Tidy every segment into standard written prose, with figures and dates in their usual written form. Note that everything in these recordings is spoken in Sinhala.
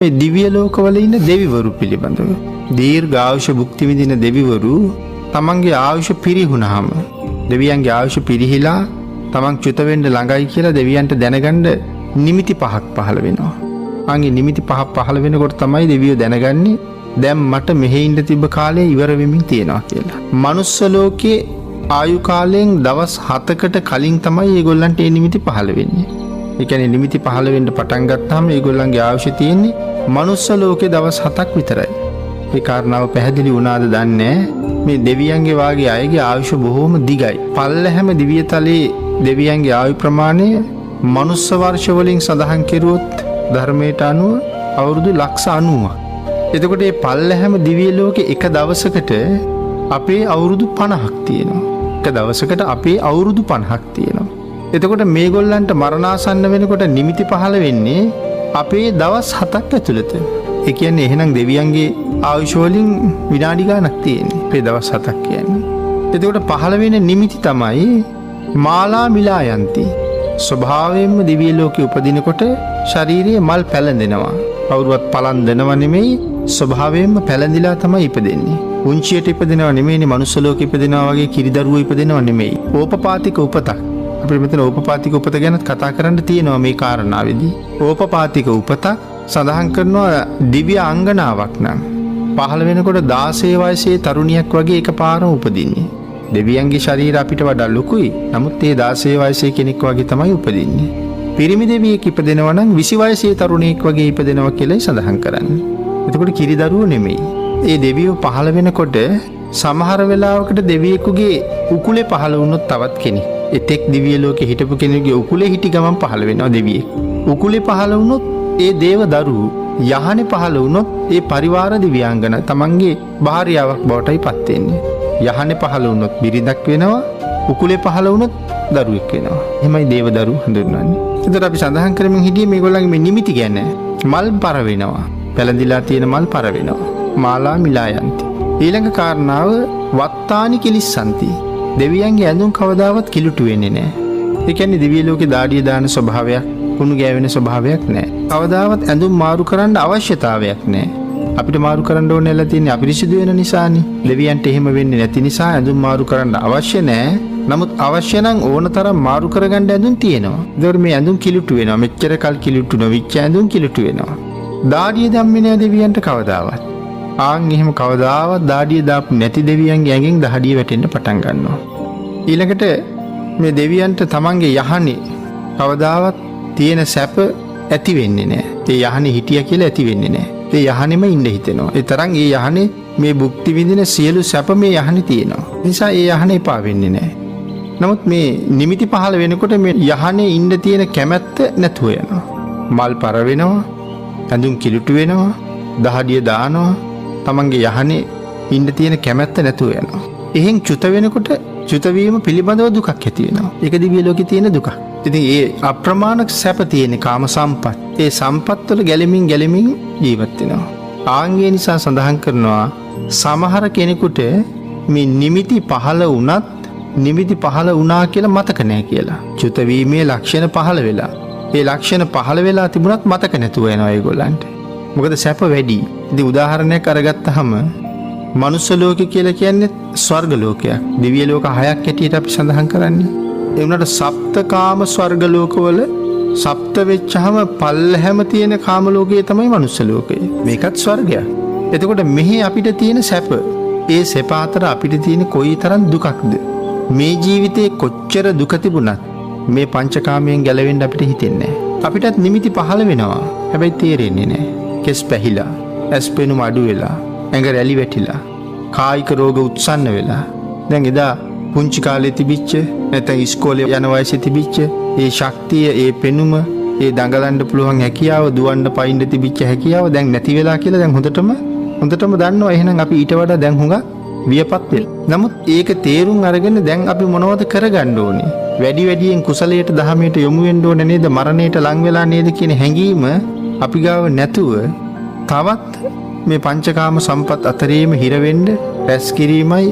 මේ දිව්‍ය ලෝකවල ඉන්න දෙවිවරු පිළිබඳව. දීර්ඝායුෂ භුක්ති විඳින දෙවිවරු තමන්ගේ ආයුෂ පිරිහුණාම දෙවියන්ගේ ආයුෂ පිරිහිලා තමන් චුත වෙන්න ළඟයි කියලා දෙවියන්ට දැනගන්න නිමිති පහක් පහළ වෙනවා. ආන්ගේ නිමිති පහක් පහළ වෙනකොට තමයි දෙවියෝ දැනගන්නේ දැන් මට මෙහෙ ඉන්න තිබ්බ කාලය ඉවර වෙමින් තියෙනවා කියලා. මනුස්ස ලෝකයේ ආයු කාලයෙන් දවස් 7කට කලින් තමයි ඒගොල්ලන්ට මේ නිමිති පහළ වෙන්නේ. ඒ කියන්නේ නිමිති පහළ වෙන්න පටන් ගත්තාම ඒගොල්ලන්ගේ ආයුෂ තියෙන්නේ මනුස්ස ලෝකේ දවස් 7ක් විතරයි. ඒ කාරණාව පැහැදිලි වුණාද දන්නේ මේ දෙවියන්ගේ වාගේ අයගේ ආයුෂ බොහෝම දිගයි. පල්ලෙහැම දිව්‍යතලයේ දෙවියන්ගේ ආයු ප්‍රමාණය මනුස්ස වර්ෂ වලින් සඳහන් කෙරුවොත් ධර්මයට අනුව අවුරුදු 90ක්. එතකොට මේ පල්ලෙහැම දිව්‍ය ලෝකේ එක දවසකට අපේ අවුරුදු 50ක් තියෙනවා. එක දවසකට අපේ අවුරුදු 50ක් තියෙනවා. එතකොට මේගොල්ලන්ට මරණාසන්න වෙනකොට නිමිති පහළ වෙන්නේ අපේ දවස් 7ක් ඇතුළත. ඒ කියන්නේ එහෙනම් දෙවියන්ගේ ආයුෂ වලින් විනාඩි ගණනක් තියෙන්නේ. අපේ දවස් 7ක් කියන්නේ. එතකොට පහළ වෙන නිමිති තමයි මාලා මිලායන්ති. ස්වභාවයෙන්ම දිව්‍ය ලෝකේ උපදිනකොට ශරීරයේ මල් පැලඳෙනවා. කවුරුවත් පලන් දෙනව නෙමෙයි, ස්වභාවයෙන්ම පැලඳිලා තමයි ඉපදෙන්නේ. උන්චියට ඉපදෙනව නෙමෙයිනේ, මනුස්ස ලෝකෙ ඉපදෙනවා වගේ කිරිදරුවෝ ඉපදෙනව නෙමෙයි. ඕපපාතික උපතක්. අපිට මෙතන ඕපපාතික උපත ගැන කතා කරන්න තියෙනවා මේ කාරණාවේදී. ඕපපාතික උපතක් සඳහන් කරනවා දිව්‍ය අංගනාවක් නම් පහළ වෙනකොට 16 වයසේ තරුණියක් වගේ එකපාරම උපදින්නේ. දෙවියන්ගේ ශරීර අපිට වඩා ලොකුයි. නමුත් ඒ 16 වයසේ කෙනෙක් වගේ තමයි උපදින්නේ. පිරිමි දෙවියෙක් ඉපදෙනවා නම් 20 වයසේ තරුණියෙක් වගේ ඉපදෙනවා කියලා සඳහන් කරන්නේ. එතකොට කිරිදරුවෝ නෙමෙයි. ඒ දෙවියෝ පහළ වෙනකොට සමහර වෙලාවකට දෙවියෙකුගේ උකුලේ පහළ වුණොත් තවත් කෙනෙක්. එතෙක් දිව්‍ය ලෝකේ හිටපු කෙනෙකුගේ උකුලේ හිටි ගමන් පහළ වෙනවා දෙවියෙක්. උකුලේ පහළ වුණොත් ඒ දේව දරුවෝ, යහනේ පහළ වුණොත් ඒ පරිවාර දිව්‍යාංගන තමන්ගේ භාර්යාවක් බවටයි පත් වෙන්නේ. යහනේ පහළ වුණොත් බිරිඳක් වෙනවා, උකුලේ පහළ වුණොත් දරුවෙක් වෙනවා. එහෙමයි දේව දරුවෝ හඳුන්වන්නේ. එතකොට අපි සඳහන් කරමින් හිටියේ මේගොල්ලන්ගේ මේ නිමිති ගැන. මල් පර වෙනවා. පැලඳිලා තියෙන මල් පර වෙනවා. මාලා මිලායන්ති. ඊළඟ කාරණාව වත්තානි කිලිස්සන්ති. දෙවියන්ගේ ඇඳුම් කවදාවත් කිලුටු වෙන්නේ නැහැ. ඒ කියන්නේ දිව්‍ය ලෝකේ දාඩිය දාන ස්වභාවයක්, කුණු ගෑවෙන ස්වභාවයක් නැහැ. කවදාවත් ඇඳුම් මාරු කරන්න අවශ්‍යතාවයක් නැහැ. අපිට මාරු කරන්න ඕනෙලා තියෙන්නේ අපිරිසිදු වෙන නිසානේ. දෙවියන්ට එහෙම වෙන්නේ නැති නිසා ඇඳුම් මාරු කරන්න අවශ්‍ය නැහැ. නමුත් අවශ්‍ය නම් ඕනතරම් මාරු කරගන්න ඇඳුම් තියෙනවා. ඒතකොට මේ ඇඳුම් කිලුටු වෙනවා. මෙච්චර කල් කිලුටු නොවිච්ච ඇඳුම් කිලුටු වෙනවා. දාඩිය දැම්මේ නැහැ දෙවියන්ට කවදාවත්. ආන් එහෙම කවදාවත් දාඩිය දාපු නැති දෙවියන්ගේ ඇඟෙන් දහඩිය වැටෙන්න පටන් ගන්නවා. ඊළඟට මේ දෙවියන්ට තමන්ගේ යහනේ කවදාවත් තියෙන සැප ඇති වෙන්නේ නැහැ. ඒ යහනේ හිටියා කියලා ඇති වෙන්නේ නැහැ. ඒ යහනෙම ඉන්න හිතෙනවා. ඒ තරම් ඒ යහනේ මේ භුක්ති විඳින සියලු සැප මේ යහනේ තියෙනවා. නිසා ඒ යහනේ එපා වෙන්නේ නැහැ. නමුත් මේ නිමිති පහළ වෙනකොට මේ යහනේ ඉන්න තියෙන කැමැත්ත නැතුව යනවා. මල් පර වෙනවා, ඇඳුම් කිලුටු වෙනවා, දහඩිය දානවා. තමන්ගේ යහනේ ඉන්න තියෙන කැමැත්ත නැතුව යනවා. එහෙන් චුත වෙනකොට චුත වීම පිළිබඳව දුකක් ඇති වෙනවා. ඒක දිව්‍ය ලෝකේ තියෙන දුකක්. ඉතින් ඒ අප්‍රමාණ සැප තියෙන කාම සම්පත්, ඒ සම්පත් වල ගැලෙමින් ජීවත් වෙනවා. ආන්ගේ නිසා සඳහන් කරනවා සමහර කෙනෙකුට මේ නිමිති පහළ වුණත් නිමිති පහළ වුණා කියලා මතක නැහැ කියලා. චුත වීමේ ලක්ෂණ පහළ වෙලා. ඒ ලක්ෂණ පහළ වෙලා තිබුණත් මතක නැතුව යනවා ඒගොල්ලන්ට. මොකද සැප වැඩි. ඉතින් උදාහරණයක් අරගත්තාම මනුස්ස ලෝකය කියලා කියන්නේ ස්වර්ග ලෝකයක්. දිව්‍ය ලෝක 6ක් හැටියට අපි සඳහන් කරන්නේ. ඒ වුණාට සප්තකාම ස්වර්ග ලෝකවල සප්ත වෙච්චහම පල්ලෙහැම තියෙන කාම ලෝකයේ තමයි මනුස්ස ලෝකය. මේකත් ස්වර්ගයක්. එතකොට මෙහි අපිට තියෙන සැප, ඒ සැප අතර අපිට තියෙන කොයිතරම් දුකක්ද? මේ ජීවිතේ කොච්චර දුක තිබුණත් මේ පංචකාමයෙන් ගැලවෙන්න අපිට හිතෙන්නේ නැහැ. අපිටත් නිමිති පහළ වෙනවා. හැබැයි තේරෙන්නේ නැහැ. කෙස් පැහිලා, ඇස් පෙනුම අඩු වෙලා, ඇඟ රැලි වැටිලා, කායික රෝග උත්සන්න වෙලා. දැන් එදා පුංචි කාලේ තිබිච්ච නැත්නම් ඉස්කෝලේ යන වයසේ තිබිච්ච ඒ ශක්තිය, ඒ පෙනුම, ඒ දඟලන්න පුළුවන් හැකියාව, දුවන්න පයින්න තිබිච්ච හැකියාව දැන් නැති වෙලා කියලා දැන් හොඳටම දන්නවා. එහෙනම් අපි ඊට වඩා දැන් හුඟක් වියපත් වෙලා. නමුත් ඒක තේරුම් අරගෙන දැන් අපි මොනවද කරගන්න ඕනේ? වැඩියෙන් කුසලයට දහමයට යොමු වෙන්න ඕනේ නේද? මරණයට ලං වෙලා නේද කියන හැඟීම අපි ගාව නැතුව තවත් මේ පංචකාම සම්පත් අතරේම හිර වෙන්න රැස් කිරීමයි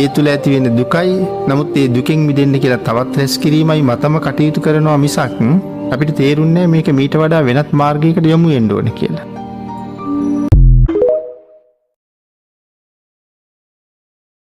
ඒ තුල ඇති වෙන දුකයි. නමුත් ඒ දුකෙන් මිදෙන්න කියලා තවත් රැස් කිරීමයි මතම කටයුතු කරනවා මිසක් අපිට තේරුන්නේ මේක මීට වඩා වෙනත් මාර්ගයකට යොමු වෙන්න ඕනේ කියලා.